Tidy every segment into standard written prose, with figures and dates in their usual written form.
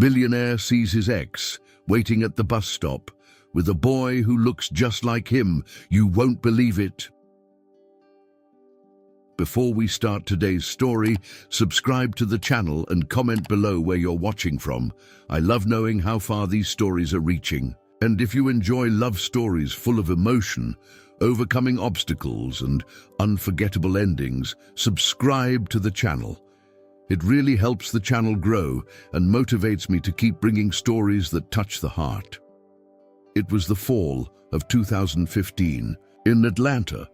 Billionaire sees his ex waiting at the bus stop with a boy who looks just like him. You won't believe it. Before we start today's story, subscribe to the channel and comment below where you're watching from. I love knowing how far these stories are reaching. And if you enjoy love stories full of emotion, overcoming obstacles and unforgettable endings, subscribe to the channel. It really helps the channel grow and motivates me to keep bringing stories that touch the heart. It was the fall of 2015. In Atlanta,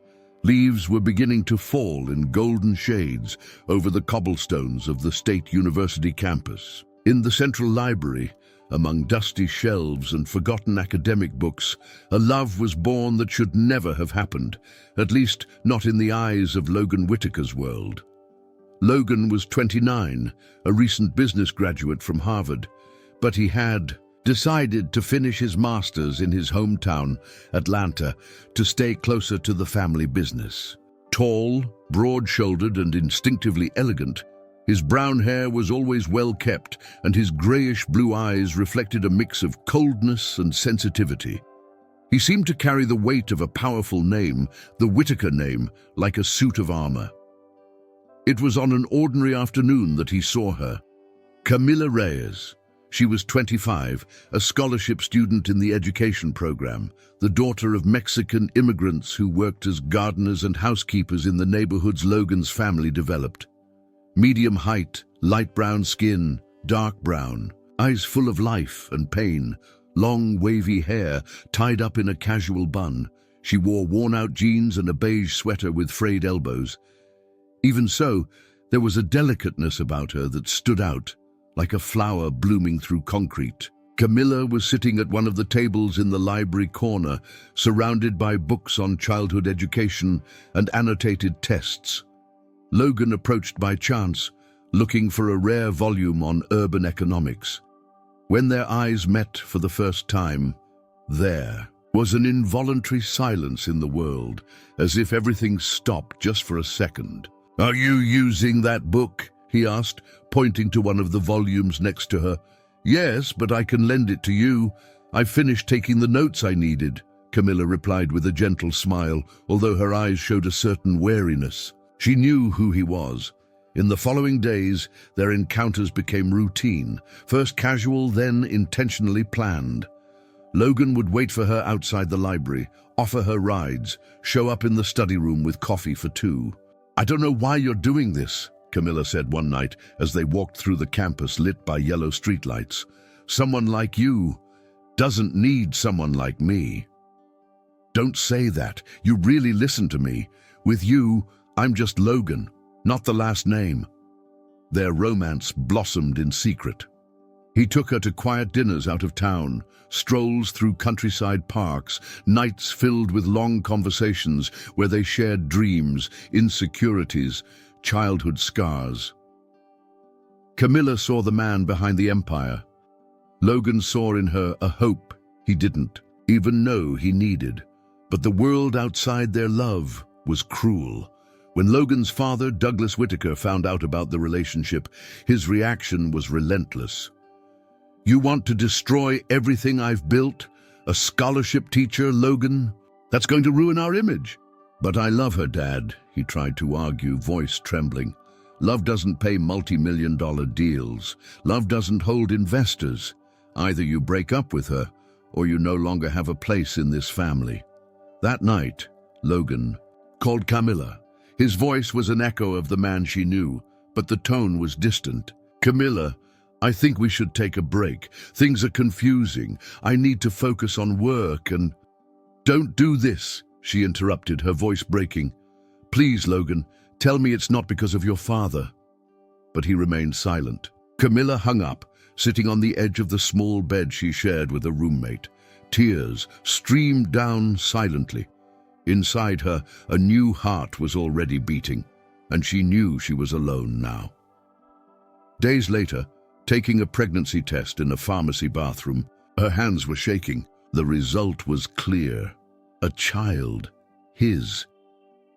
leaves were beginning to fall in golden shades over the cobblestones of the State University campus. In the Central Library, among dusty shelves and forgotten academic books, a love was born that should never have happened, at least not in the eyes of Logan Whitaker's world. Logan was 29, a recent business graduate from Harvard, but he had decided to finish his master's in his hometown, Atlanta, to stay closer to the family business. Tall, broad-shouldered, and instinctively elegant, his brown hair was always well kept, and his grayish-blue eyes reflected a mix of coldness and sensitivity. He seemed to carry the weight of a powerful name, the Whitaker name, like a suit of armor. It was on an ordinary afternoon that he saw her. Camila Reyes. She was 25, a scholarship student in the education program, the daughter of Mexican immigrants who worked as gardeners and housekeepers in the neighborhoods Logan's family developed. Medium height, light brown skin, dark brown, eyes full of life and pain, long wavy hair tied up in a casual bun. She wore worn-out jeans and a beige sweater with frayed elbows. Even so, there was a delicateness about her that stood out, like a flower blooming through concrete. Camila was sitting at one of the tables in the library corner, surrounded by books on childhood education and annotated tests. Logan approached by chance, looking for a rare volume on urban economics. When their eyes met for the first time, there was an involuntary silence in the world, as if everything stopped just for a second. "Are you using that book?" he asked, pointing to one of the volumes next to her. "Yes, but I can lend it to you. I've finished taking the notes I needed," Camila replied with a gentle smile, although her eyes showed a certain wariness. She knew who he was. In the following days, their encounters became routine, first casual, then intentionally planned. Logan would wait for her outside the library, offer her rides, show up in the study room with coffee for two. "I don't know why you're doing this," Camila said one night as they walked through the campus lit by yellow streetlights. "Someone like you doesn't need someone like me." "Don't say that. You really listen to me. With you, I'm just Logan, not the last name." Their romance blossomed in secret. He took her to quiet dinners out of town, strolls through countryside parks, nights filled with long conversations where they shared dreams, insecurities, childhood scars. Camila saw the man behind the empire. Logan saw in her a hope he didn't even know he needed. But the world outside their love was cruel. When Logan's father, Douglas Whitaker, found out about the relationship, his reaction was relentless. "You want to destroy everything I've built? A scholarship teacher, Logan? That's going to ruin our image." "But I love her, Dad," he tried to argue, voice trembling. "Love doesn't pay multi-million-dollar deals. Love doesn't hold investors. Either you break up with her, or you no longer have a place in this family." That night, Logan called Camila. His voice was an echo of the man she knew, but the tone was distant. "Camila, I think we should take a break. Things are confusing. I need to focus on work and—" "Don't do this," she interrupted, her voice breaking. "Please, Logan, tell me it's not because of your father." But he remained silent. Camila hung up, sitting on the edge of the small bed she shared with a roommate. Tears streamed down silently. Inside her, a new heart was already beating, and she knew she was alone now. Days later, taking a pregnancy test in a pharmacy bathroom, her hands were shaking. The result was clear. A child. His.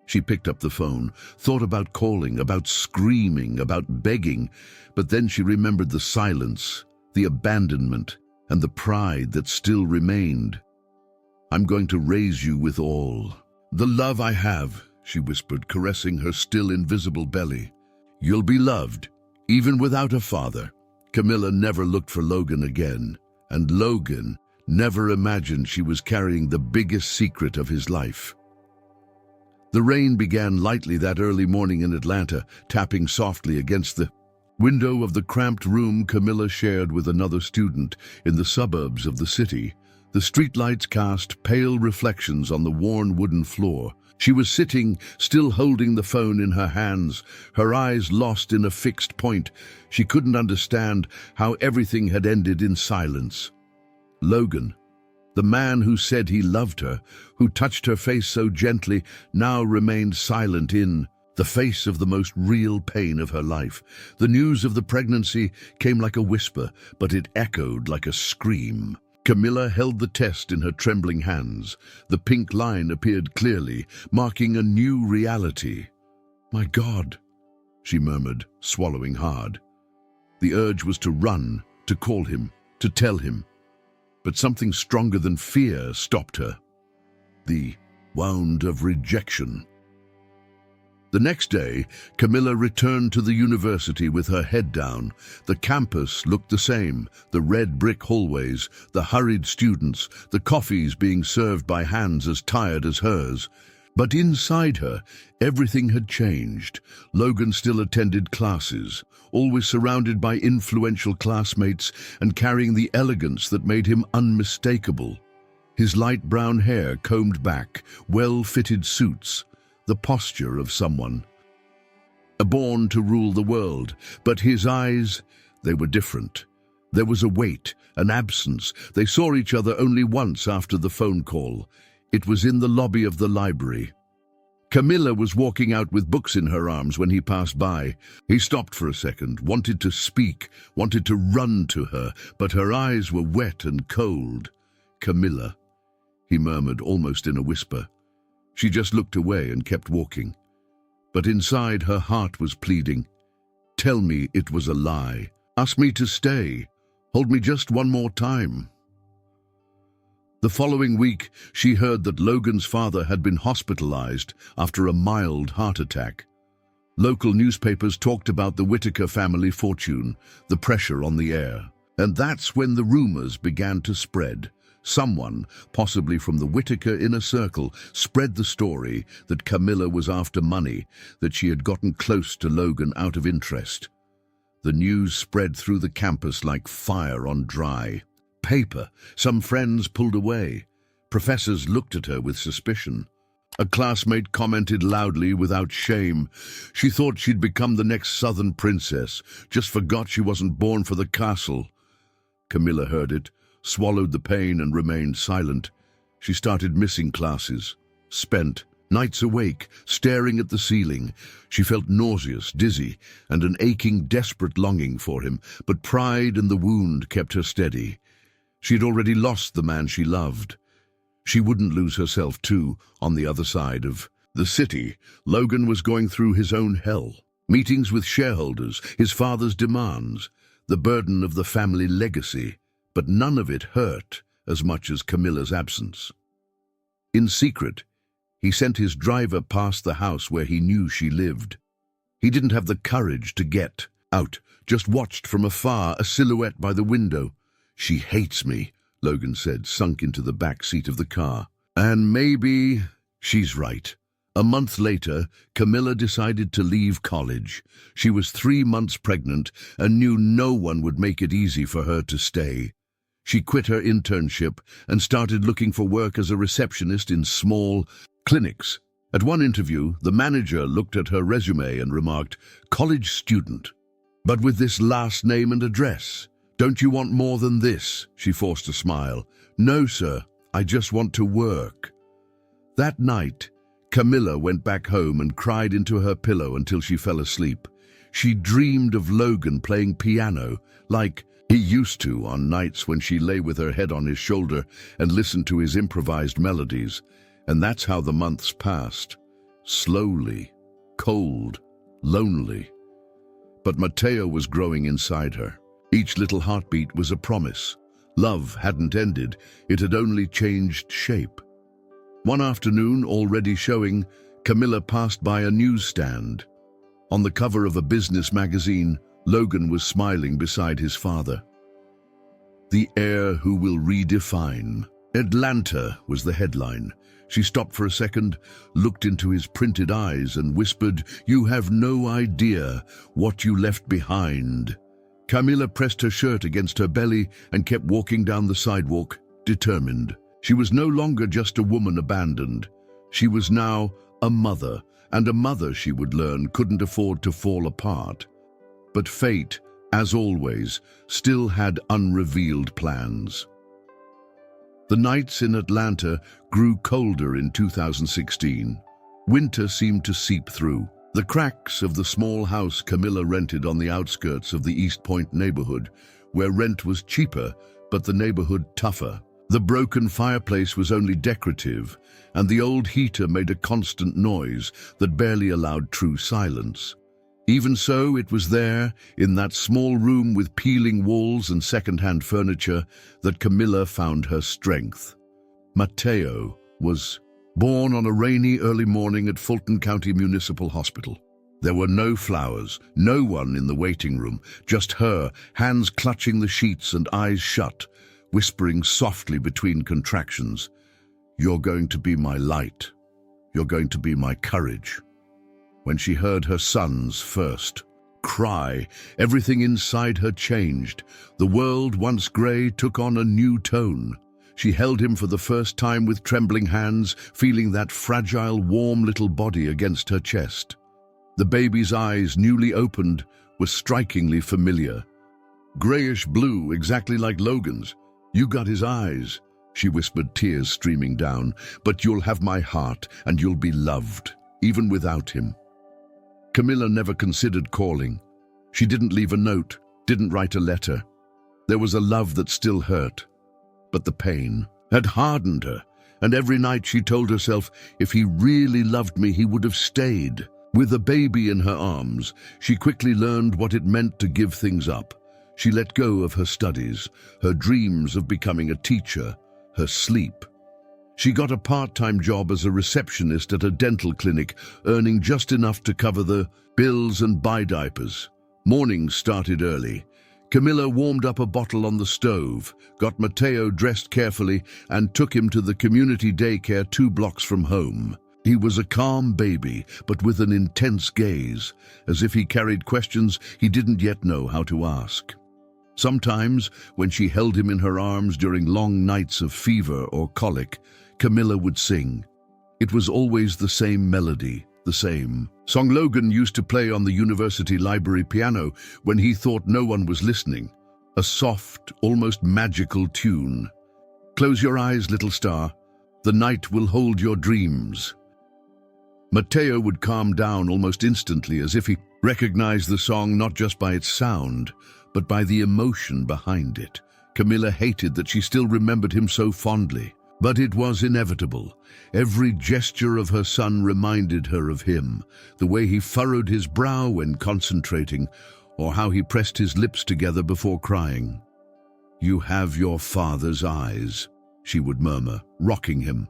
She picked up the phone, thought about calling, about screaming, about begging, but then she remembered the silence the abandonment, and the pride that still remained. "I'm going to raise you with all the love I have," she whispered, caressing her still invisible belly. "You'll be loved, even without a father." Camilla never looked for Logan again, and Logan never imagined she was carrying the biggest secret of his life. The rain began lightly that early morning in Atlanta, tapping softly against the window of the cramped room Camilla shared with another student in the suburbs of the city. The streetlights cast pale reflections on the worn wooden floor. She was sitting, still holding the phone in her hands, her eyes lost in a fixed point. She couldn't understand how everything had ended in silence. Logan, the man who said he loved her, who touched her face so gently, now remained silent in the face of the most real pain of her life. The news of the pregnancy came like a whisper, but it echoed like a scream. Camilla held the test in her trembling hands. The pink line appeared clearly, marking a new reality. "My God," she murmured, swallowing hard. The urge was to run, to call him, to tell him. But something stronger than fear stopped her. The wound of rejection. The next day, Camilla returned to the university with her head down. The campus looked the same, the red brick hallways, the hurried students, the coffees being served by hands as tired as hers. But inside her, everything had changed. Logan still attended classes, always surrounded by influential classmates and carrying the elegance that made him unmistakable. His light brown hair combed back, well-fitted suits, the posture of someone born to rule the world. But his eyes, they were different. There was a weight, an absence. They saw each other only once after the phone call. It was in the lobby of the library. Camilla was walking out with books in her arms when he passed by. He stopped for a second, wanted to speak, wanted to run to her, but her eyes were wet and cold. "Camilla," he murmured almost in a whisper. She just looked away and kept walking. But inside her heart was pleading. "Tell me it was a lie. Ask me to stay. Hold me just one more time." The following week, she heard that Logan's father had been hospitalized after a mild heart attack. Local newspapers talked about the Whitaker family fortune, the pressure on the air. And that's when the rumors began to spread. Someone, possibly from the Whitaker inner circle, spread the story that Camilla was after money, that she had gotten close to Logan out of interest. The news spread through the campus like fire on dry paper. Some friends pulled away. Professors looked at her with suspicion. A classmate commented loudly without shame. She thought she'd become the next Southern princess, just forgot she wasn't born for the castle. Camilla heard it, swallowed the pain and remained silent. She started missing classes, spent nights awake, staring at the ceiling. She felt nauseous, dizzy, and an aching, desperate longing for him, but pride and the wound kept her steady. She'd already lost the man she loved. She wouldn't lose herself too, on the other side of the city. Logan was going through his own hell. Meetings with shareholders, his father's demands, the burden of the family legacy. But none of it hurt as much as Camilla's absence. In secret, he sent his driver past the house where he knew she lived. He didn't have the courage to get out, just watched from afar, a silhouette by the window. "She hates me," Logan said, sunk into the back seat of the car. And maybe she's right. A month later, Camilla decided to leave college. She was 3 months pregnant and knew no one would make it easy for her to stay. She quit her internship and started looking for work as a receptionist in small clinics. At one interview, the manager looked at her resume and remarked, "College student, but with this last name and address. Don't you want more than this?" She forced a smile. "No, sir, I just want to work." That night, Camilla went back home and cried into her pillow until she fell asleep. She dreamed of Logan playing piano, like he used to on nights when she lay with her head on his shoulder and listened to his improvised melodies. And that's how the months passed. Slowly, cold, lonely. But Mateo was growing inside her. Each little heartbeat was a promise. Love hadn't ended, it had only changed shape. One afternoon, already showing, Camilla passed by a newsstand. On the cover of a business magazine, Logan was smiling beside his father. "The heir who will redefine." Atlanta was the headline. She stopped for a second, looked into his printed eyes and whispered, "You have no idea what you left behind." Camilla pressed her shirt against her belly and kept walking down the sidewalk, determined. She was no longer just a woman abandoned. She was now a mother, and a mother, she would learn, couldn't afford to fall apart. But fate, as always, still had unrevealed plans. The nights in Atlanta grew colder in 2016. Winter seemed to seep through. The cracks of the small house Camilla rented on the outskirts of the East Point neighborhood, where rent was cheaper, but the neighborhood tougher. The broken fireplace was only decorative, and the old heater made a constant noise that barely allowed true silence. Even so, it was there, in that small room with peeling walls and second-hand furniture, that Camilla found her strength. Mateo was born on a rainy early morning at Fulton County Municipal Hospital. There were no flowers, no one in the waiting room, just her, hands clutching the sheets and eyes shut, whispering softly between contractions, "You're going to be my light. You're going to be my courage." When she heard her son's first cry, everything inside her changed. The world, once grey, took on a new tone. She held him for the first time with trembling hands, feeling that fragile, warm little body against her chest. The baby's eyes, newly opened, were strikingly familiar. Greyish blue, exactly like Logan's. "You got his eyes," she whispered, tears streaming down. "But you'll have my heart, and you'll be loved, even without him." Camilla never considered calling. She didn't leave a note, didn't write a letter. There was a love that still hurt. But the pain had hardened her, and every night she told herself, if he really loved me, he would have stayed. With a baby in her arms, she quickly learned what it meant to give things up. She let go of her studies, her dreams of becoming a teacher, her sleep. She got a part-time job as a receptionist at a dental clinic, earning just enough to cover the bills and buy diapers. Mornings started early. Camilla warmed up a bottle on the stove, got Mateo dressed carefully, and took him to the community daycare 2 blocks from home. He was a calm baby, but with an intense gaze, as if he carried questions he didn't yet know how to ask. Sometimes, when she held him in her arms during long nights of fever or colic, Camilla would sing. It was always the same melody, the same song Logan used to play on the university library piano when he thought no one was listening. A soft, almost magical tune. "Close your eyes, little star. The night will hold your dreams." Mateo would calm down almost instantly, as if he recognized the song not just by its sound, but by the emotion behind it. Camilla hated that she still remembered him so fondly. But it was inevitable. Every gesture of her son reminded her of him, the way he furrowed his brow when concentrating, or how he pressed his lips together before crying. "You have your father's eyes," she would murmur, rocking him.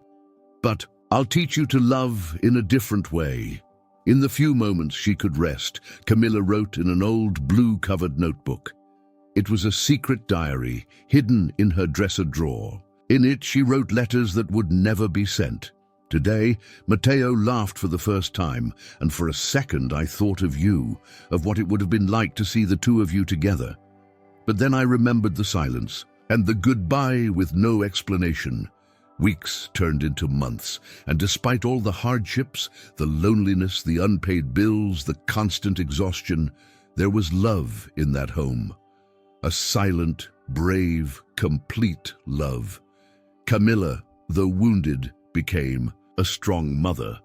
"But I'll teach you to love in a different way." In the few moments she could rest, Camilla wrote in an old blue-covered notebook. It was a secret diary, hidden in her dresser drawer. In it, she wrote letters that would never be sent. Today, Mateo laughed for the first time, and for a second I thought of you, of what it would have been like to see the two of you together. But then I remembered the silence, and the goodbye with no explanation. Weeks turned into months, and despite all the hardships, the loneliness, the unpaid bills, the constant exhaustion, there was love in that home. A silent, brave, complete love. Camilla, though wounded, became a strong mother.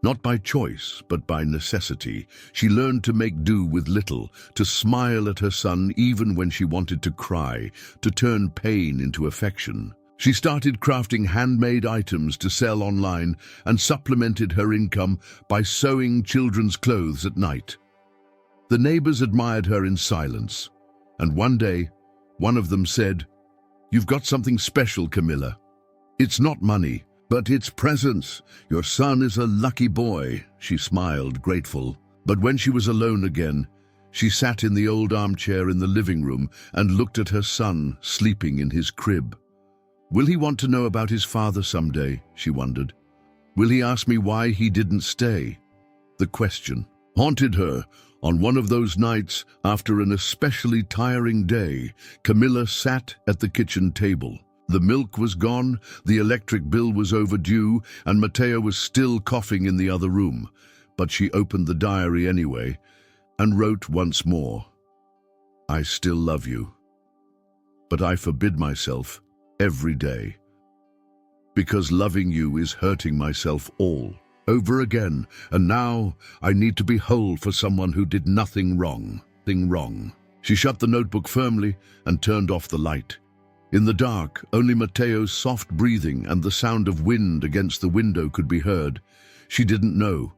Not by choice, but by necessity. She learned to make do with little, to smile at her son even when she wanted to cry, to turn pain into affection. She started crafting handmade items to sell online and supplemented her income by sewing children's clothes at night. The neighbors admired her in silence, And one day, one of them said, "You've got something special, Camilla. It's not money, but it's presence. Your son is a lucky boy." She smiled, grateful. But when she was alone again, she sat in the old armchair in the living room and looked at her son sleeping in his crib. Will he want to know about his father someday, she wondered. Will he ask me why he didn't stay? The question haunted her. On one of those nights, after an especially tiring day, Camilla sat at the kitchen table. The milk was gone, the electric bill was overdue, and Matteo was still coughing in the other room. But she opened the diary anyway and wrote once more, "I still love you, but I forbid myself every day, because loving you is hurting myself all over again, and now I need to be whole for someone who did nothing wrong. She shut the notebook firmly and turned off the light. In the dark, only Matteo's soft breathing and the sound of wind against the window could be heard. She didn't know,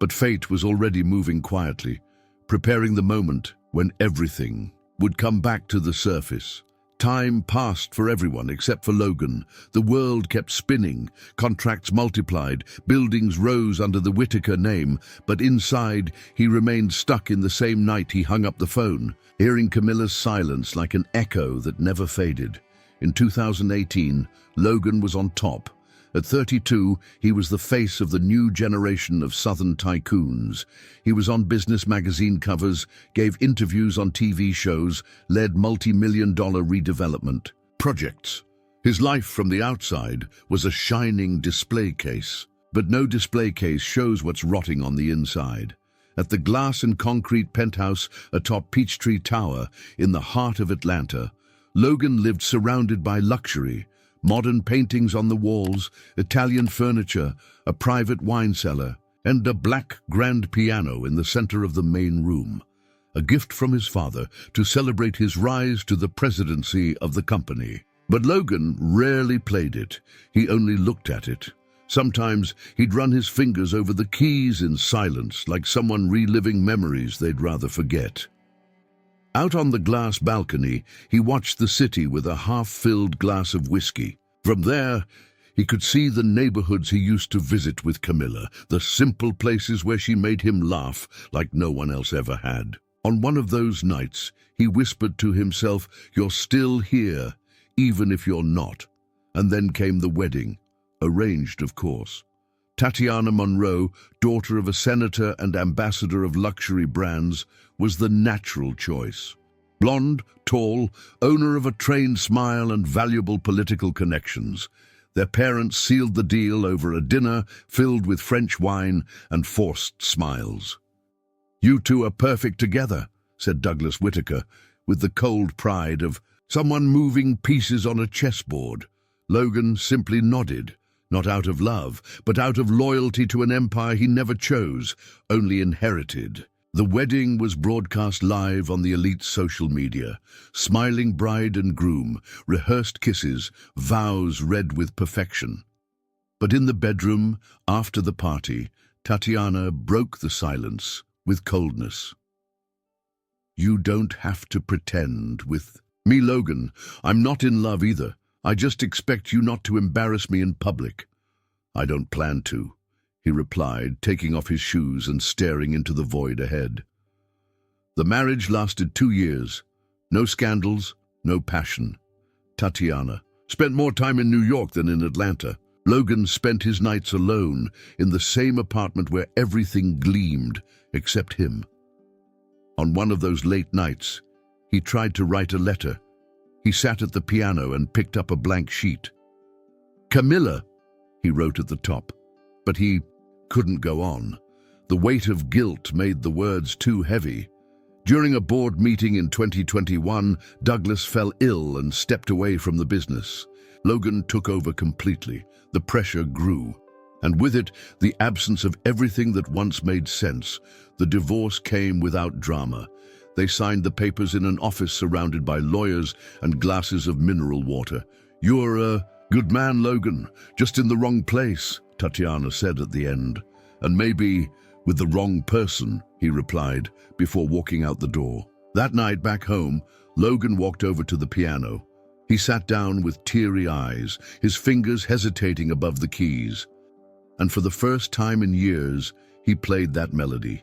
but fate was already moving quietly, preparing the moment when everything would come back to the surface. Time passed for everyone except for Logan. The world kept spinning, contracts multiplied, buildings rose under the Whitaker name, but inside he remained stuck in the same night he hung up the phone, hearing Camilla's silence like an echo that never faded. In 2018, Logan was on top. At 32, he was the face of the new generation of Southern tycoons. He was on business magazine covers, gave interviews on TV shows, led multi-million-dollar redevelopment projects. His life from the outside was a shining display case. But no display case shows what's rotting on the inside. At the glass and concrete penthouse atop Peachtree Tower in the heart of Atlanta, Logan lived surrounded by luxury. Modern paintings on the walls, Italian furniture, a private wine cellar, and a black grand piano in the center of the main room. A gift from his father to celebrate his rise to the presidency of the company. But Logan rarely played it. He only looked at it. Sometimes he'd run his fingers over the keys in silence, like someone reliving memories they'd rather forget. Out on the glass balcony, he watched the city with a half-filled glass of whiskey. From there, he could see the neighborhoods he used to visit with Camilla, the simple places where she made him laugh like no one else ever had. On one of those nights, he whispered to himself, "You're still here, even if you're not." And then came the wedding, arranged, of course. Tatiana Monroe, daughter of a senator and ambassador of luxury brands, was the natural choice. Blonde, tall, owner of a trained smile and valuable political connections. Their parents sealed the deal over a dinner filled with French wine and forced smiles. "You two are perfect together," said Douglas Whitaker, with the cold pride of someone moving pieces on a chessboard. Logan simply nodded. Not out of love, but out of loyalty to an empire he never chose, only inherited. The wedding was broadcast live on the elite social media. Smiling bride and groom, rehearsed kisses, vows read with perfection. But in the bedroom, after the party, Tatiana broke the silence with coldness. "You don't have to pretend with me, Logan. I'm not in love either. I just expect you not to embarrass me in public." "I don't plan to," he replied, taking off his shoes and staring into the void ahead. The marriage lasted 2 years. No scandals, no passion. Tatiana spent more time in New York than in Atlanta. Logan spent his nights alone in the same apartment where everything gleamed except him. On one of those late nights, he tried to write a letter. He sat at the piano and picked up a blank sheet. "Camilla," he wrote at the top, but he couldn't go on. The weight of guilt made the words too heavy. During a board meeting in 2021, Douglas fell ill and stepped away from the business. Logan took over completely. The pressure grew, and with it, the absence of everything that once made sense. The divorce came without drama. They signed the papers in an office surrounded by lawyers and glasses of mineral water. "You're a good man, Logan, just in the wrong place," Tatiana said at the end. "And maybe with the wrong person," he replied, before walking out the door. That night back home, Logan walked over to the piano. He sat down with teary eyes, his fingers hesitating above the keys. And for the first time in years, he played that melody,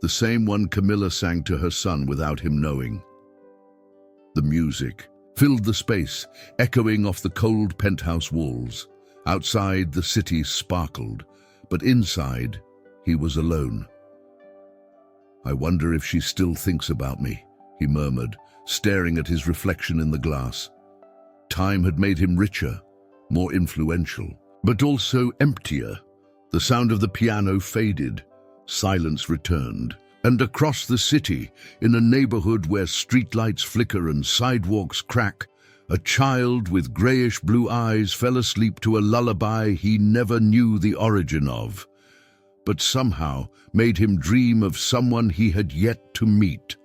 the same one Camilla sang to her son without him knowing. The music filled the space, echoing off the cold penthouse walls. Outside, the city sparkled, but inside, he was alone. "I wonder if she still thinks about me," he murmured, staring at his reflection in the glass. Time had made him richer, more influential, but also emptier. The sound of the piano faded, silence returned, and across the city, in a neighborhood where streetlights flicker and sidewalks crack, a child with grayish-blue eyes fell asleep to a lullaby he never knew the origin of, but somehow made him dream of someone he had yet to meet.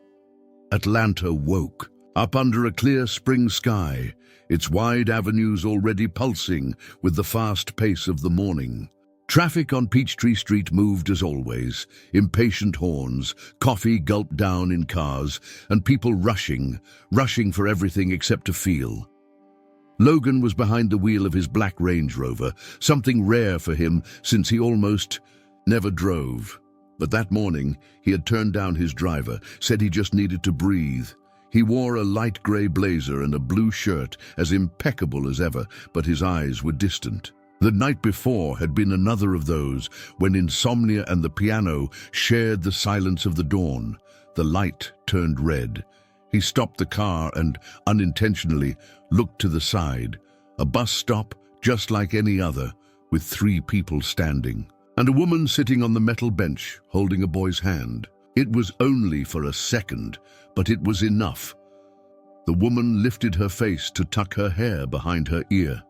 Atlanta woke, up under a clear spring sky, its wide avenues already pulsing with the fast pace of the morning. Traffic on Peachtree Street moved as always, impatient horns, coffee gulped down in cars, and people rushing for everything except to feel. Logan was behind the wheel of his black Range Rover, something rare for him since he almost never drove. But that morning, he had turned down his driver, said he just needed to breathe. He wore a light gray blazer and a blue shirt, as impeccable as ever, but his eyes were distant. The night before had been another of those when insomnia and the piano shared the silence of the dawn. The light turned red. He stopped the car and, unintentionally, looked to the side. A bus stop, just like any other, with 3 people standing, and a woman sitting on the metal bench, holding a boy's hand. It was only for a second, but it was enough. The woman lifted her face to tuck her hair behind her ear.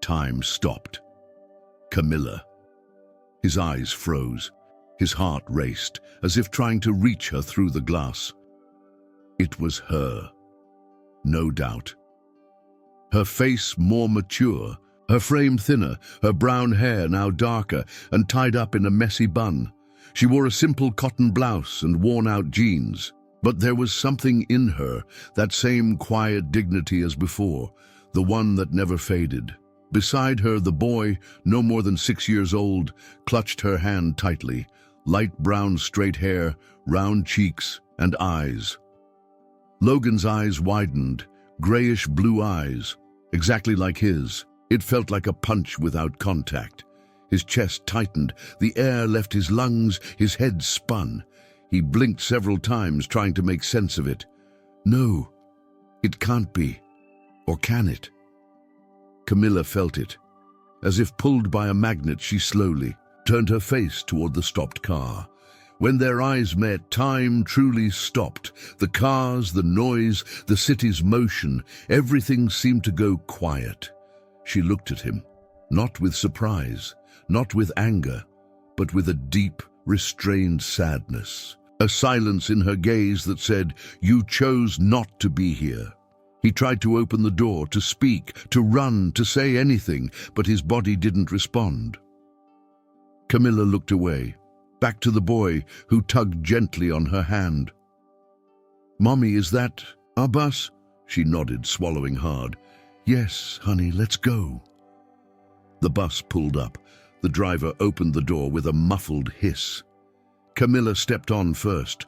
Time stopped. Camilla. His eyes froze. His heart raced, as if trying to reach her through the glass. It was her. No doubt. Her face more mature, her frame thinner, her brown hair now darker and tied up in a messy bun. She wore a simple cotton blouse and worn-out jeans. But there was something in her, that same quiet dignity as before, the one that never faded. Beside her, the boy, no more than 6 years old, clutched her hand tightly. Light brown straight hair, round cheeks, and eyes. Logan's eyes widened, grayish blue eyes, exactly like his. It felt like a punch without contact. His chest tightened, the air left his lungs, his head spun. He blinked several times, trying to make sense of it. No, it can't be. Or can it? Camilla felt it. As if pulled by a magnet, she slowly turned her face toward the stopped car. When their eyes met, time truly stopped. The cars, the noise, the city's motion, everything seemed to go quiet. She looked at him, not with surprise, not with anger, but with a deep, restrained sadness. A silence in her gaze that said, "You chose not to be here." He tried to open the door, to speak, to run, to say anything, but his body didn't respond. Camilla looked away, back to the boy who tugged gently on her hand. "Mommy, is that our bus?" She nodded, swallowing hard. "Yes, honey, let's go." The bus pulled up. The driver opened the door with a muffled hiss. Camilla stepped on first,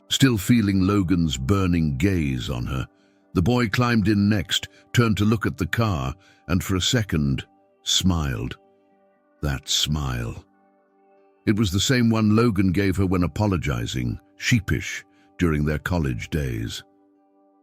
still feeling Logan's burning gaze on her. The boy climbed in next, turned to look at the car, and for a second, smiled. That smile. It was the same one Logan gave her when apologizing, sheepish, during their college days.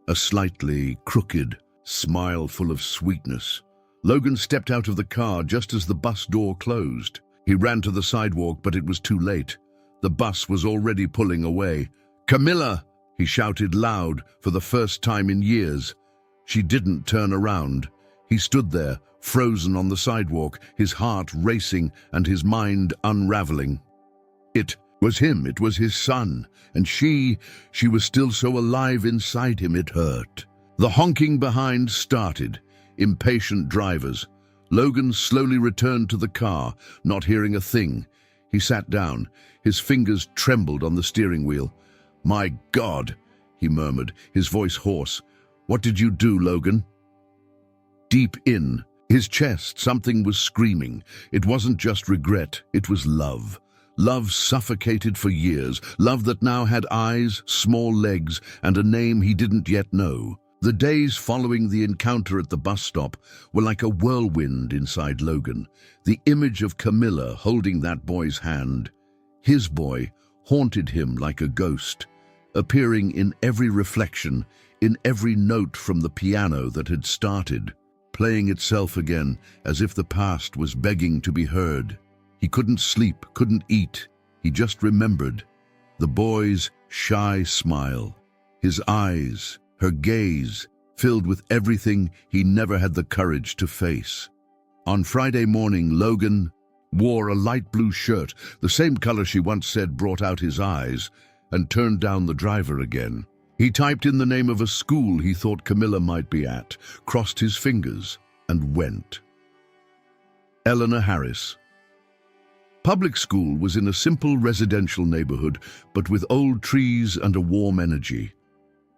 A slightly crooked smile full of sweetness. Logan stepped out of the car just as the bus door closed. He ran to the sidewalk, but it was too late. The bus was already pulling away. "Camilla!" he shouted loud for the first time in years. She didn't turn around. He stood there, frozen on the sidewalk, his heart racing and his mind unraveling. It was him, it was his son, and she was still so alive inside him it hurt. The honking behind started. Impatient drivers. Logan slowly returned to the car, not hearing a thing. He sat down. His fingers trembled on the steering wheel. "My God," he murmured, his voice hoarse. "What did you do, Logan?" Deep in his chest, something was screaming. It wasn't just regret, it was love. Love suffocated for years, love that now had eyes, small legs, and a name he didn't yet know. The days following the encounter at the bus stop were like a whirlwind inside Logan. The image of Camilla holding that boy's hand, his boy, haunted him like a ghost, appearing in every reflection, in every note from the piano that had started, playing itself again as if the past was begging to be heard. He couldn't sleep, couldn't eat. He just remembered the boy's shy smile, his eyes, her gaze, filled with everything he never had the courage to face. On Friday morning, Logan wore a light blue shirt, the same color she once said brought out his eyes, and turned down the driver again. He typed in the name of a school he thought Camilla might be at, crossed his fingers, and went. Eleanor Harris. Public school was in a simple residential neighborhood, but with old trees and a warm energy.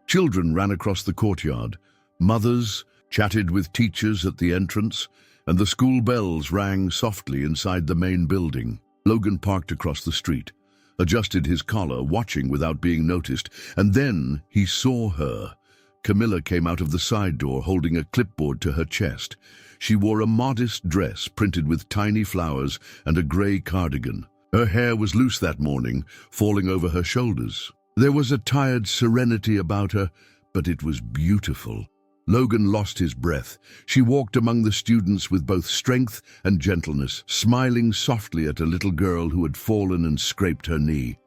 Children ran across the courtyard. Mothers chatted with teachers at the entrance, and the school bells rang softly inside the main building. Logan parked across the street, adjusted his collar, watching without being noticed, and then he saw her. Camilla came out of the side door holding a clipboard to her chest. She wore a modest dress printed with tiny flowers and a gray cardigan. Her hair was loose that morning, falling over her shoulders. There was a tired serenity about her, but it was beautiful. Logan lost his breath. She walked among the students with both strength and gentleness, smiling softly at a little girl who had fallen and scraped her knee.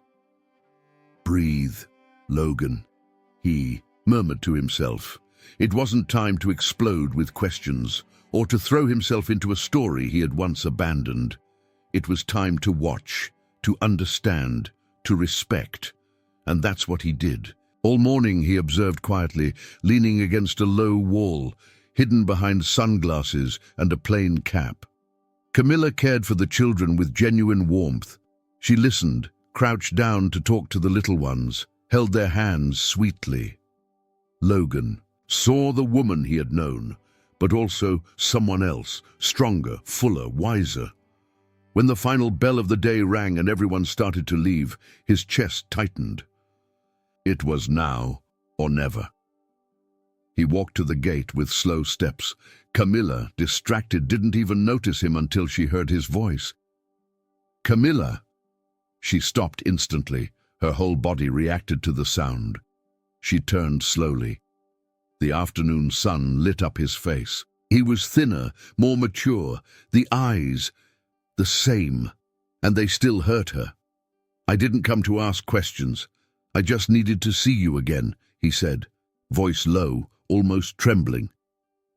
"Breathe, Logan," he murmured to himself. It wasn't time to explode with questions or to throw himself into a story he had once abandoned. It was time to watch, to understand, to respect. And that's what he did. All morning he observed quietly, leaning against a low wall, hidden behind sunglasses and a plain cap. Camilla cared for the children with genuine warmth. She listened, crouched down to talk to the little ones, held their hands sweetly. Logan saw the woman he had known, but also someone else, stronger, fuller, wiser. When the final bell of the day rang and everyone started to leave, his chest tightened. It was now or never. He walked to the gate with slow steps. Camilla, distracted, didn't even notice him until she heard his voice. "Camilla!" She stopped instantly. Her whole body reacted to the sound. She turned slowly. The afternoon sun lit up his face. He was thinner, more mature, the eyes the same, and they still hurt her. "I didn't come to ask questions. I just needed to see you again," he said, voice low, almost trembling.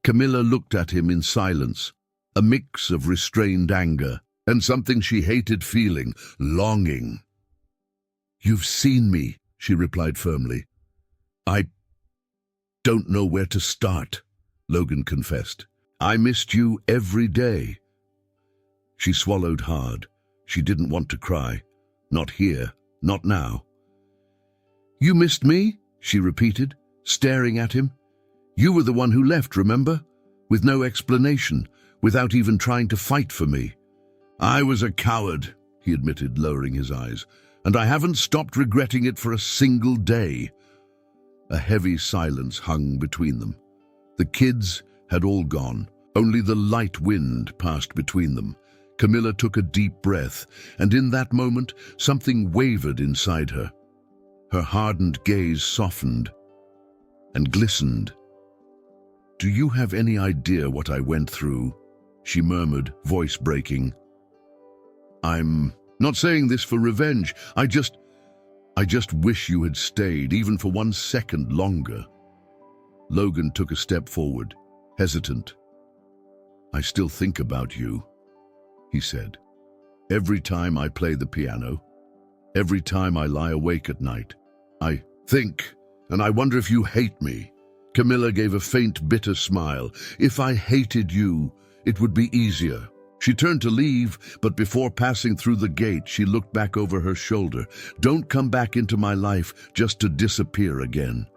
Camilla looked at him in silence, a mix of restrained anger and something she hated feeling, longing. "You've seen me," she replied firmly. "I don't know where to start," Logan confessed. "I missed you every day." She swallowed hard. She didn't want to cry. Not here, not now. "You missed me?" she repeated, staring at him. "You were the one who left, remember? With no explanation, without even trying to fight for me." "I was a coward," he admitted, lowering his eyes, "and I haven't stopped regretting it for a single day." A heavy silence hung between them. The kids had all gone. Only the light wind passed between them. Camilla took a deep breath, and in that moment, something wavered inside her. Her hardened gaze softened and glistened. "Do you have any idea what I went through?" she murmured, voice breaking. "I'm not saying this for revenge. I just wish you had stayed, even for 1 second longer." Logan took a step forward, hesitant. "I still think about you," he said. "Every time I play the piano, every time I lie awake at night, I think, and I wonder if you hate me." Camilla gave a faint, bitter smile. "If I hated you, it would be easier." She turned to leave, but before passing through the gate, she looked back over her shoulder. "Don't come back into my life just to disappear again."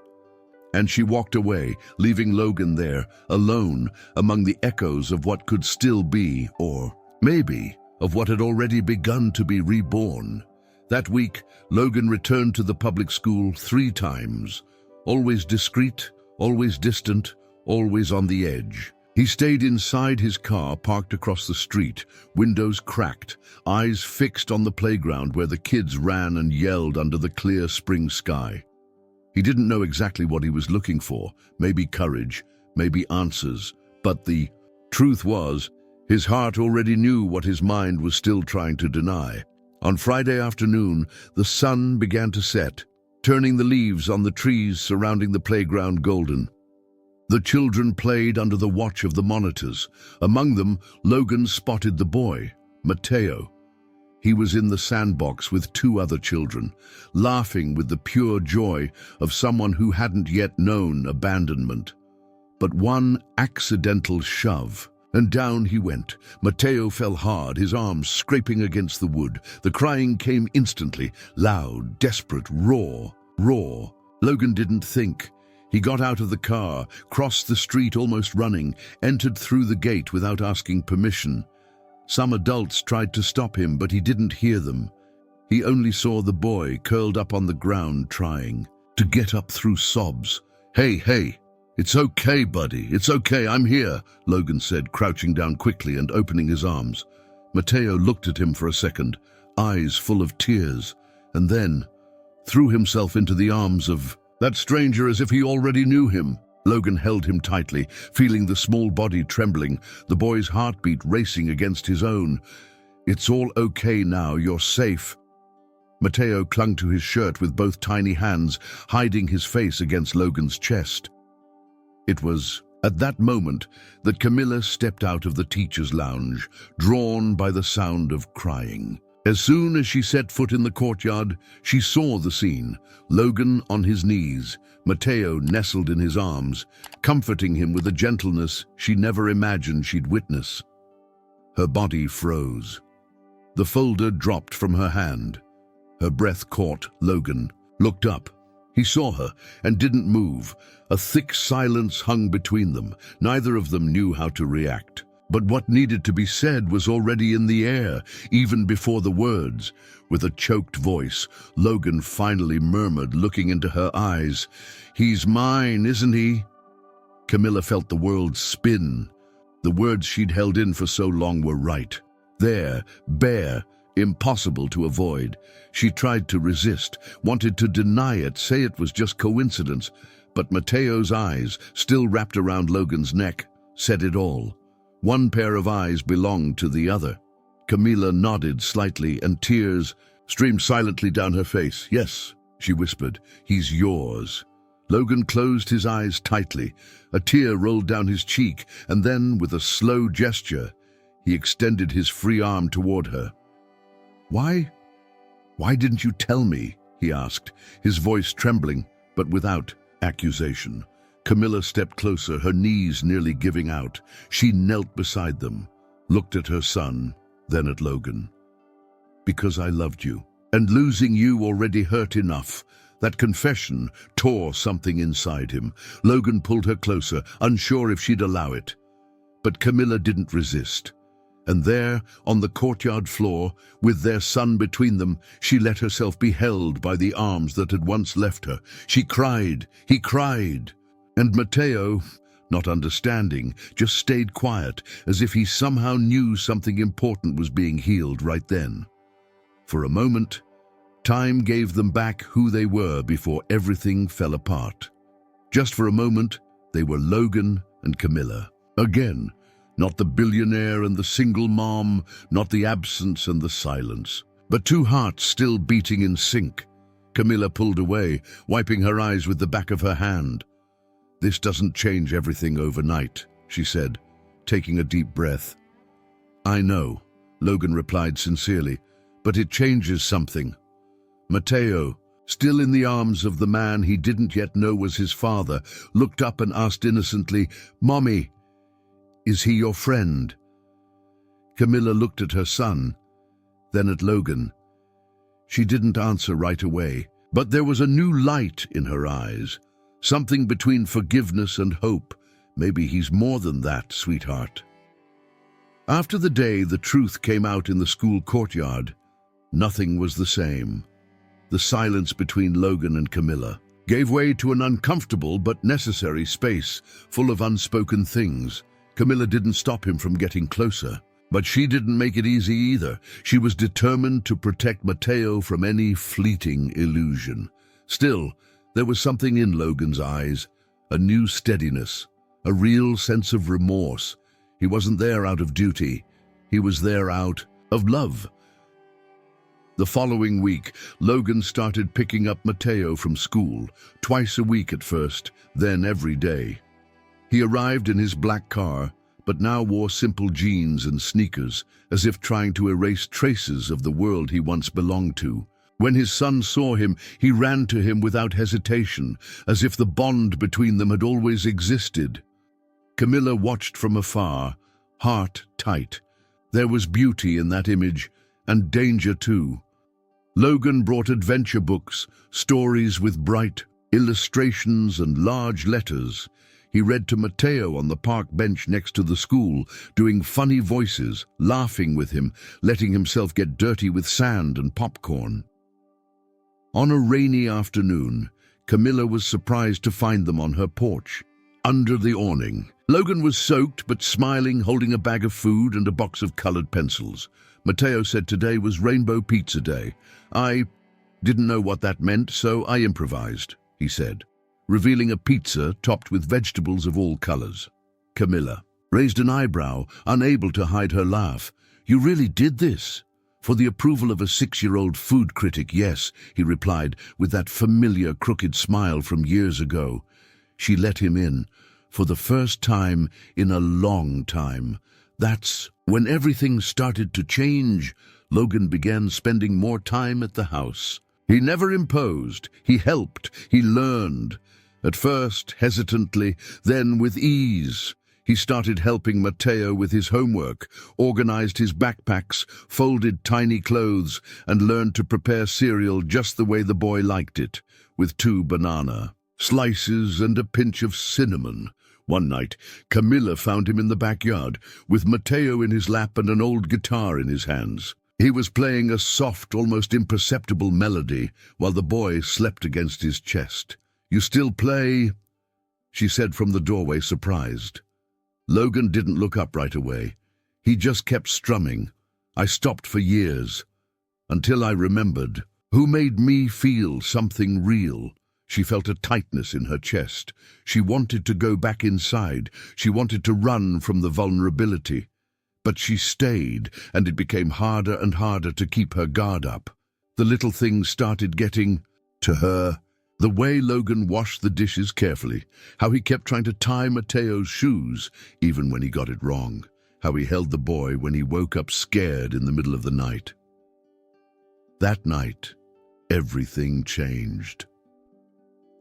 And she walked away, leaving Logan there, alone, among the echoes of what could still be, or maybe, of what had already begun to be reborn. That week, Logan returned to the public school 3 times. Always discreet, always distant, always on the edge. He stayed inside his car parked across the street, windows cracked, eyes fixed on the playground where the kids ran and yelled under the clear spring sky. He didn't know exactly what he was looking for, maybe courage, maybe answers, but the truth was, his heart already knew what his mind was still trying to deny. On Friday afternoon, the sun began to set, turning the leaves on the trees surrounding the playground golden. The children played under the watch of the monitors. Among them, Logan spotted the boy, Mateo. He was in the sandbox with 2 other children, laughing with the pure joy of someone who hadn't yet known abandonment. But one accidental shove, and down he went. Mateo fell hard, his arms scraping against the wood. The crying came instantly, loud, desperate, raw. Logan didn't think. He got out of the car, crossed the street almost running, entered through the gate without asking permission. Some adults tried to stop him, but he didn't hear them. He only saw the boy curled up on the ground trying to get up through sobs. Hey, it's okay, buddy, it's okay, I'm here," Logan said, crouching down quickly and opening his arms. Mateo looked at him for a second, eyes full of tears, and then threw himself into the arms of that stranger as if he already knew him. Logan held him tightly, feeling the small body trembling, the boy's heartbeat racing against his own. "It's all okay now, you're safe." Mateo clung to his shirt with both tiny hands, hiding his face against Logan's chest. It was at that moment that Camilla stepped out of the teacher's lounge, drawn by the sound of crying. As soon as she set foot in the courtyard, she saw the scene. Logan on his knees, Mateo nestled in his arms, comforting him with a gentleness she never imagined she'd witness. Her body froze. The folder dropped from her hand. Her breath caught. Logan looked up. He saw her and didn't move. A thick silence hung between them. Neither of them knew how to react. But what needed to be said was already in the air, even before the words. With a choked voice, Logan finally murmured, looking into her eyes, "He's mine, isn't he?" Camilla felt the world spin. The words she'd held in for so long were right. There, bare, impossible to avoid. She tried to resist, wanted to deny it, say it was just coincidence. But Mateo's eyes, still wrapped around Logan's neck, said it all. One pair of eyes belonged to the other. Camilla nodded slightly, and tears streamed silently down her face. "Yes," she whispered, "he's yours." Logan closed his eyes tightly. A tear rolled down his cheek, and then, with a slow gesture, he extended his free arm toward her. Why didn't you tell me?" he asked, his voice trembling, but without accusation. Camilla stepped closer, her knees nearly giving out. She knelt beside them, looked at her son, then at Logan. "Because I loved you, and losing you already hurt enough." That confession tore something inside him. Logan pulled her closer, unsure if she'd allow it. But Camilla didn't resist. And there, on the courtyard floor, with their son between them, she let herself be held by the arms that had once left her. She cried, he cried. And Mateo, not understanding, just stayed quiet, as if he somehow knew something important was being healed right then. For a moment, time gave them back who they were before everything fell apart. Just for a moment, they were Logan and Camilla. Again, not the billionaire and the single mom, not the absence and the silence, but 2 hearts still beating in sync. Camilla pulled away, wiping her eyes with the back of her hand. "This doesn't change everything overnight," she said, taking a deep breath. "I know," Logan replied sincerely, "but it changes something." Mateo, still in the arms of the man he didn't yet know was his father, looked up and asked innocently, "Mommy, is he your friend?" Camilla looked at her son, then at Logan. She didn't answer right away, but there was a new light in her eyes, something between forgiveness and hope. Maybe he's more than that, sweetheart. After the day the truth came out in the school courtyard, nothing was the same. The silence between Logan and Camilla gave way to an uncomfortable but necessary space full of unspoken things. Camilla didn't stop him from getting closer, but she didn't make it easy either. She was determined to protect Mateo from any fleeting illusion. Still, there was something in Logan's eyes, a new steadiness, a real sense of remorse. He wasn't there out of duty. He was there out of love. The following week, Logan started picking up Mateo from school, twice a week at first, then every day. He arrived in his black car, but now wore simple jeans and sneakers, as if trying to erase traces of the world he once belonged to. When his son saw him, he ran to him without hesitation, as if the bond between them had always existed. Camilla watched from afar, heart tight. There was beauty in that image, and danger too. Logan brought adventure books, stories with bright illustrations and large letters. He read to Mateo on the park bench next to the school, doing funny voices, laughing with him, letting himself get dirty with sand and popcorn. On a rainy afternoon, Camilla was surprised to find them on her porch, under the awning. Logan was soaked but smiling, holding a bag of food and a box of colored pencils. Mateo said today was Rainbow Pizza Day. I didn't know what that meant, so I improvised, he said, revealing a pizza topped with vegetables of all colors. Camilla raised an eyebrow, unable to hide her laugh. You really did this? For the approval of a 6-year-old food critic, yes, he replied, with that familiar crooked smile from years ago. She let him in, for the first time in a long time. That's when everything started to change. Logan began spending more time at the house. He never imposed, he helped, he learned. At first, hesitantly, then with ease. He started helping Mateo with his homework, organized his backpacks, folded tiny clothes, and learned to prepare cereal just the way the boy liked it, with 2 banana slices and a pinch of cinnamon. One night, Camilla found him in the backyard, with Mateo in his lap and an old guitar in his hands. He was playing a soft, almost imperceptible melody, while the boy slept against his chest. You still play? She said from the doorway, surprised. Logan didn't look up right away. He just kept strumming. I stopped for years, until I remembered. Who made me feel something real? She felt a tightness in her chest. She wanted to go back inside. She wanted to run from the vulnerability. But she stayed, and it became harder and harder to keep her guard up. The little things started getting to her. The way Logan washed the dishes carefully, how he kept trying to tie Mateo's shoes, even when he got it wrong, how he held the boy when he woke up scared in the middle of the night. That night, everything changed.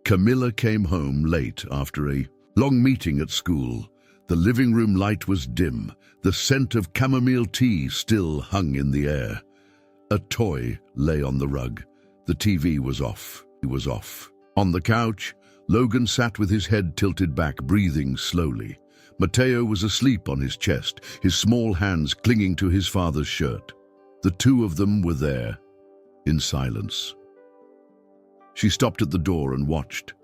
Camilla came home late after a long meeting at school. The living room light was dim. The scent of chamomile tea still hung in the air. A toy lay on the rug. The TV was off. He was off. On the couch, Logan sat with his head tilted back, breathing slowly. Mateo was asleep on his chest, his small hands clinging to his father's shirt. The two of them were there, in silence. She stopped at the door and watched.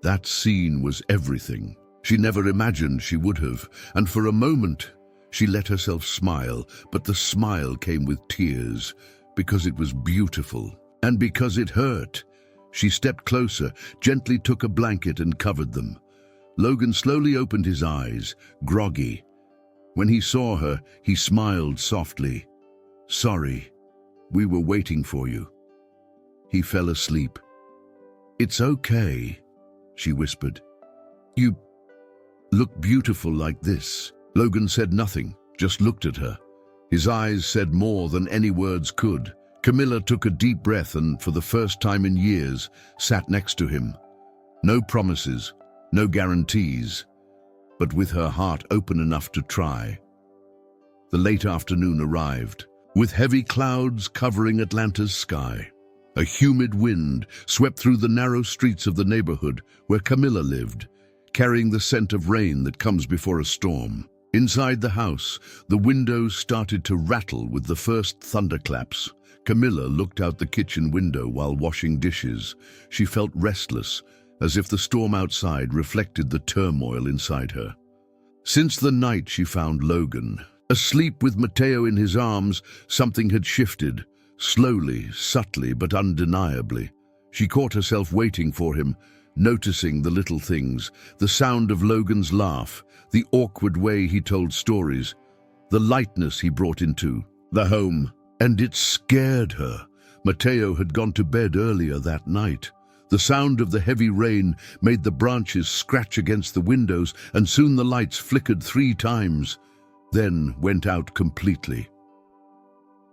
That scene was everything. She never imagined she would have, and for a moment she let herself smile, but the smile came with tears, because it was beautiful, and because it hurt. She stepped closer, gently took a blanket and covered them. Logan slowly opened his eyes, groggy. When he saw her, he smiled softly. Sorry, we were waiting for you. He fell asleep. It's okay, she whispered. You look beautiful like this. Logan said nothing, just looked at her. His eyes said more than any words could. Camilla took a deep breath and, for the first time in years, sat next to him. No promises, no guarantees, but with her heart open enough to try. The late afternoon arrived, with heavy clouds covering Atlanta's sky. A humid wind swept through the narrow streets of the neighborhood where Camilla lived, carrying the scent of rain that comes before a storm. Inside the house, the windows started to rattle with the first thunderclaps. Camilla looked out the kitchen window while washing dishes. She felt restless, as if the storm outside reflected the turmoil inside her. Since the night she found Logan, asleep with Mateo in his arms, something had shifted, slowly, subtly, but undeniably. She caught herself waiting for him, noticing the little things, the sound of Logan's laugh, the awkward way he told stories, the lightness he brought into the home. And it scared her. Mateo had gone to bed earlier that night. The sound of the heavy rain made the branches scratch against the windows, and soon the lights flickered 3 times, then went out completely.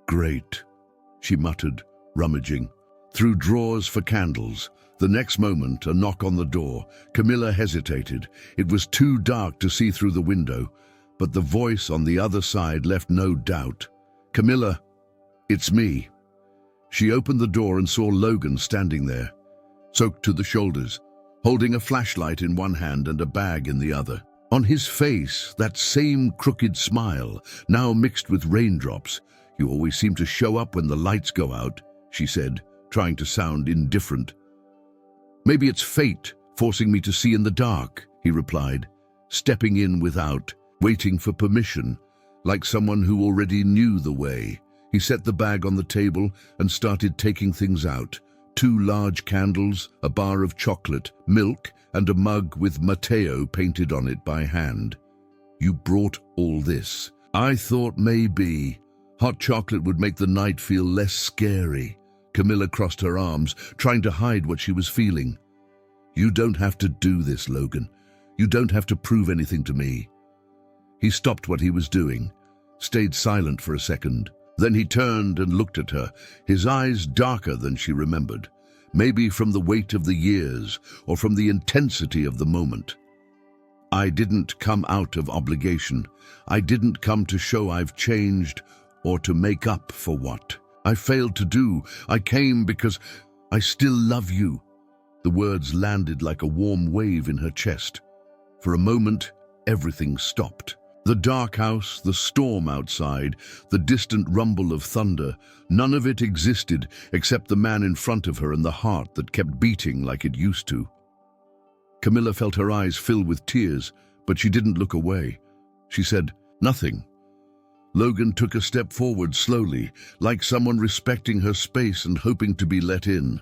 "Great," she muttered, rummaging through drawers for candles. The next moment, a knock on the door. Camilla hesitated. It was too dark to see through the window, but the voice on the other side left no doubt. "Camilla, it's me." She opened the door and saw Logan standing there, soaked to the shoulders, holding a flashlight in one hand and a bag in the other. On his face, that same crooked smile, now mixed with raindrops. "You always seem to show up when the lights go out," she said, trying to sound indifferent. "Maybe it's fate forcing me to see in the dark," he replied, stepping in without waiting for permission, like someone who already knew the way. He set the bag on the table and started taking things out. 2 large candles, a bar of chocolate, milk, and a mug with Mateo painted on it by hand. "You brought all this." "I thought maybe hot chocolate would make the night feel less scary." Camilla crossed her arms, trying to hide what she was feeling. "You don't have to do this, Logan. You don't have to prove anything to me." He stopped what he was doing, stayed silent for a second. Then he turned and looked at her, his eyes darker than she remembered, maybe from the weight of the years or from the intensity of the moment. "I didn't come out of obligation. I didn't come to show I've changed or to make up for what I failed to do. I came because I still love you." The words landed like a warm wave in her chest. For a moment, everything stopped. The dark house, the storm outside, the distant rumble of thunder, none of it existed except the man in front of her and the heart that kept beating like it used to. Camilla felt her eyes fill with tears, but she didn't look away. She said, "Nothing." Logan took a step forward slowly, like someone respecting her space and hoping to be let in.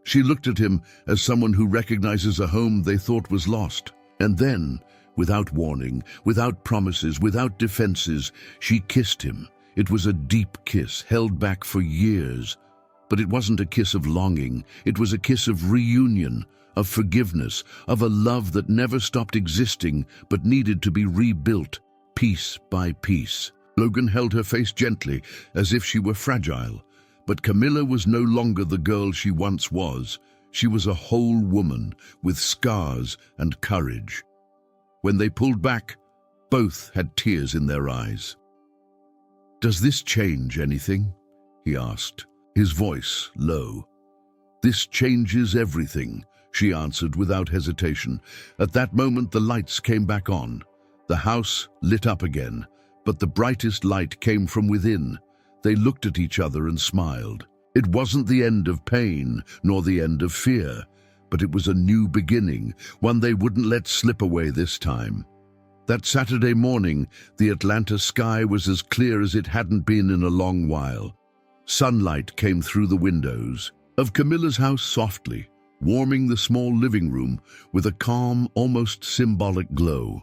She looked at him as someone who recognizes a home they thought was lost. And then, without warning, without promises, without defenses, she kissed him. It was a deep kiss, held back for years. But it wasn't a kiss of longing. It was a kiss of reunion, of forgiveness, of a love that never stopped existing but needed to be rebuilt, piece by piece. Logan held her face gently, as if she were fragile. But Camilla was no longer the girl she once was. She was a whole woman, with scars and courage. When they pulled back, both had tears in their eyes. "Does this change anything?" he asked, his voice low. "This changes everything," she answered without hesitation. At that moment the lights came back on. The house lit up again, but the brightest light came from within. They looked at each other and smiled. It wasn't the end of pain, nor the end of fear, but it was a new beginning, one they wouldn't let slip away this time. That Saturday morning, the Atlanta sky was as clear as it hadn't been in a long while. Sunlight came through the windows of Camilla's house softly, warming the small living room with a calm, almost symbolic glow.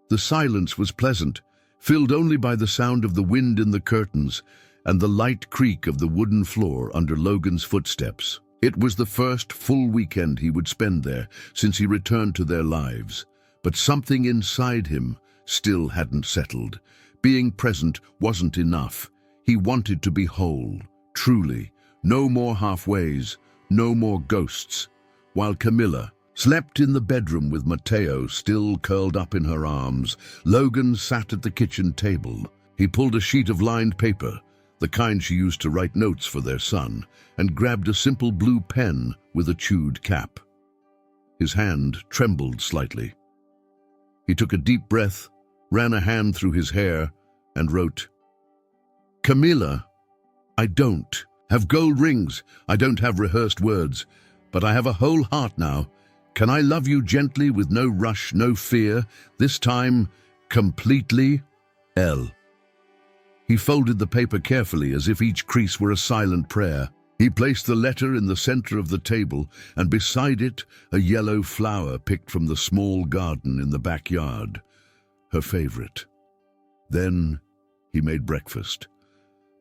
The silence was pleasant, filled only by the sound of the wind in the curtains and the light creak of the wooden floor under Logan's footsteps. It was the first full weekend he would spend there since he returned to their lives, but something inside him still hadn't settled. Being present wasn't enough. He wanted to be whole, truly. No more halfways, no more ghosts. While Camilla slept in the bedroom with Mateo still curled up in her arms, Logan sat at the kitchen table. He pulled a sheet of lined paper, the kind she used to write notes for their son, and grabbed a simple blue pen with a chewed cap. His hand trembled slightly. He took a deep breath, ran a hand through his hair, and wrote, "Camilla, I don't have gold rings, I don't have rehearsed words, but I have a whole heart now. Can I love you gently with no rush, no fear, this time completely? L." He folded the paper carefully as if each crease were a silent prayer. He placed the letter in the center of the table, and beside it a yellow flower picked from the small garden in the backyard, her favorite. Then he made breakfast.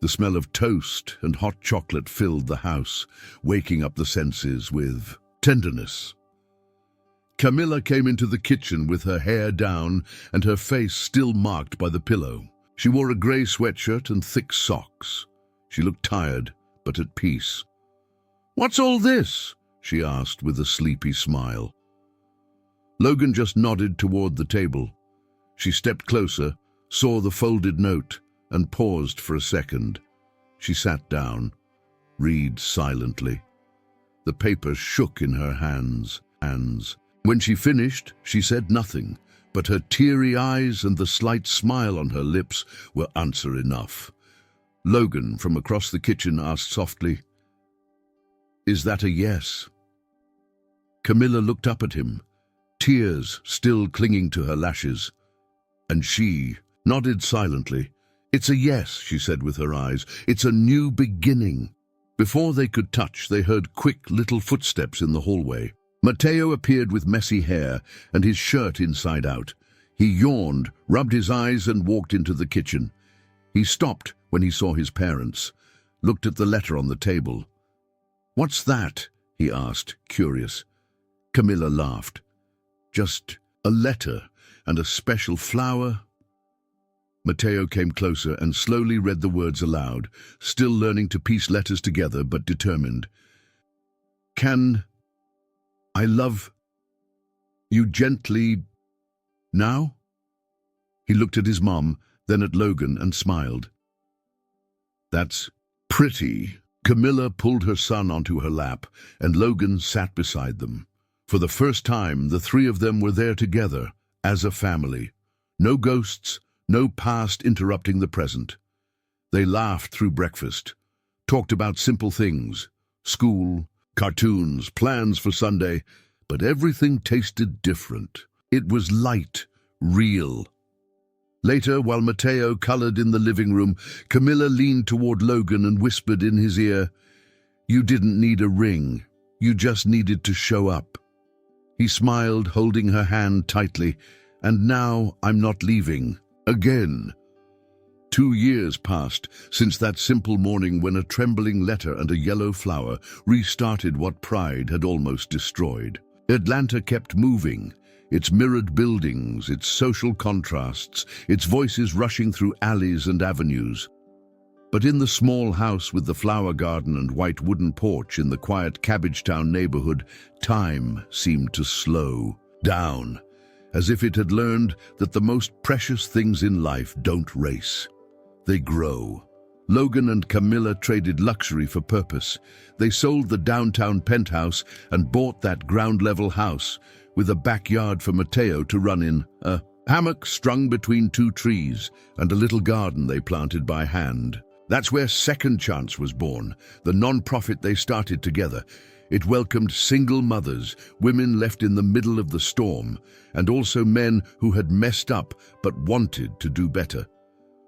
The smell of toast and hot chocolate filled the house, waking up the senses with tenderness. Camilla came into the kitchen with her hair down and her face still marked by the pillow. She wore a grey sweatshirt and thick socks. She looked tired, but at peace. "What's all this?" she asked with a sleepy smile. Logan just nodded toward the table. She stepped closer, saw the folded note, and paused for a second. She sat down, read silently. The paper shook in her hands. When she finished, she said nothing, but her teary eyes and the slight smile on her lips were answer enough. Logan, from across the kitchen, asked softly, "Is that a yes?" Camilla looked up at him, tears still clinging to her lashes, and she nodded silently. "It's a yes," she said with her eyes. "It's a new beginning." Before they could touch, they heard quick little footsteps in the hallway. Mateo appeared with messy hair and his shirt inside out. He yawned, rubbed his eyes, and walked into the kitchen. He stopped when he saw his parents, looked at the letter on the table. "What's that?" he asked, curious. Camilla laughed. "Just a letter and a special flower." Mateo came closer and slowly read the words aloud, still learning to piece letters together but determined. "Can I love you gently now?" He looked at his mom, then at Logan, and smiled. "That's pretty." Camilla pulled her son onto her lap, and Logan sat beside them. For the first time, the three of them were there together, as a family. No ghosts, no past interrupting the present. They laughed through breakfast, talked about simple things, school, cartoons, plans for Sunday, but everything tasted different. It was light, real. Later, while Mateo colored in the living room, Camilla leaned toward Logan and whispered in his ear, "You didn't need a ring. You just needed to show up." He smiled, holding her hand tightly, "And now I'm not leaving. Again." 2 years passed since that simple morning when a trembling letter and a yellow flower restarted what pride had almost destroyed. Atlanta kept moving, its mirrored buildings, its social contrasts, its voices rushing through alleys and avenues. But in the small house with the flower garden and white wooden porch in the quiet Cabbagetown neighborhood, time seemed to slow down, as if it had learned that the most precious things in life don't race. They grow. Logan and Camilla traded luxury for purpose. They sold the downtown penthouse and bought that ground-level house, with a backyard for Mateo to run in, a hammock strung between 2 trees, and a little garden they planted by hand. That's where Second Chance was born, the non-profit they started together. It welcomed single mothers, women left in the middle of the storm, and also men who had messed up but wanted to do better.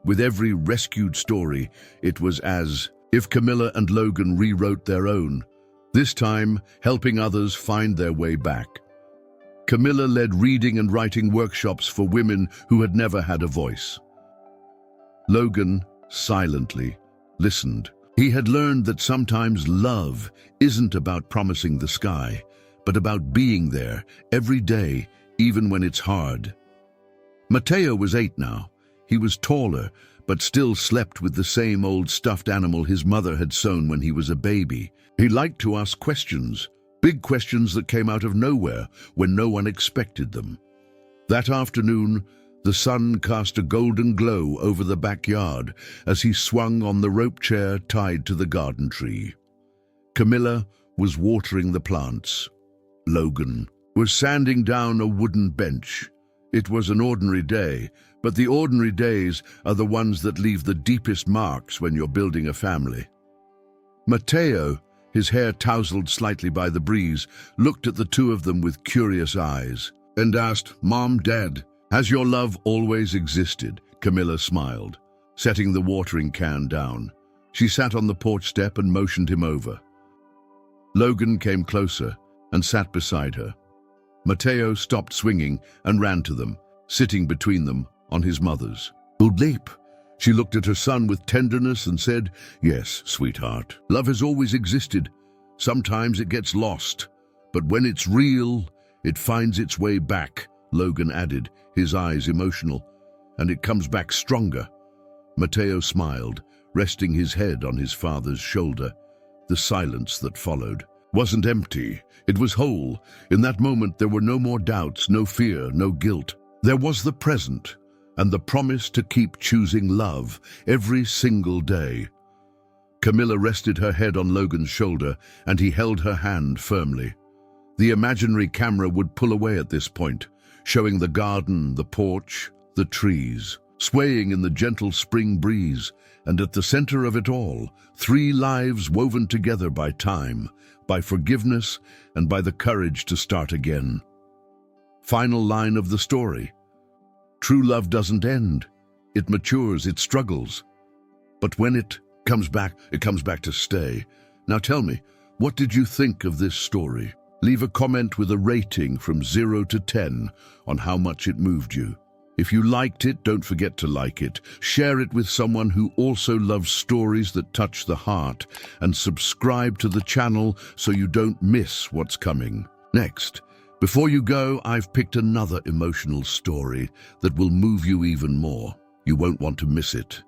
With every rescued story, it was as if Camilla and Logan rewrote their own, this time helping others find their way back. Camilla led reading and writing workshops for women who had never had a voice. Logan silently listened. He had learned that sometimes love isn't about promising the sky, but about being there every day, even when it's hard. Mateo was 8 now. He was taller, but still slept with the same old stuffed animal his mother had sewn when he was a baby. He liked to ask questions, big questions that came out of nowhere when no one expected them. That afternoon, The sun cast a golden glow over the backyard as he swung on the rope chair tied to the garden tree. Camilla was watering the plants. Logan was sanding down a wooden bench. It was an ordinary day, but the ordinary days are the ones that leave the deepest marks when you're building a family. Mateo, his hair tousled slightly by the breeze, looked at the two of them with curious eyes and asked, "Mom, Dad, has your love always existed?" Camilla smiled, setting the watering can down. She sat on the porch step and motioned him over. Logan came closer and sat beside her. Mateo stopped swinging and ran to them, sitting between them on his mother's. "Good leap." She looked at her son with tenderness and said, "Yes, sweetheart, love has always existed. Sometimes it gets lost, but when it's real, it finds its way back," Logan added, his eyes emotional, "and it comes back stronger." Mateo smiled, resting his head on his father's shoulder. The silence that followed wasn't empty, it was whole. In that moment there were no more doubts, no fear, no guilt. There was the present, and the promise to keep choosing love every single day. Camilla rested her head on Logan's shoulder, and he held her hand firmly. The imaginary camera would pull away at this point, showing the garden, the porch, the trees, swaying in the gentle spring breeze, and at the center of it all, 3 lives woven together by time, by forgiveness, and by the courage to start again. Final line of the story. True love doesn't end. It matures, it struggles. But when it comes back to stay. Now tell me, what did you think of this story? Leave a comment with a rating from 0 to 10 on how much it moved you. If you liked it, don't forget to like it. Share it with someone who also loves stories that touch the heart, and subscribe to the channel so you don't miss what's coming next. Before you go, I've picked another emotional story that will move you even more. You won't want to miss it.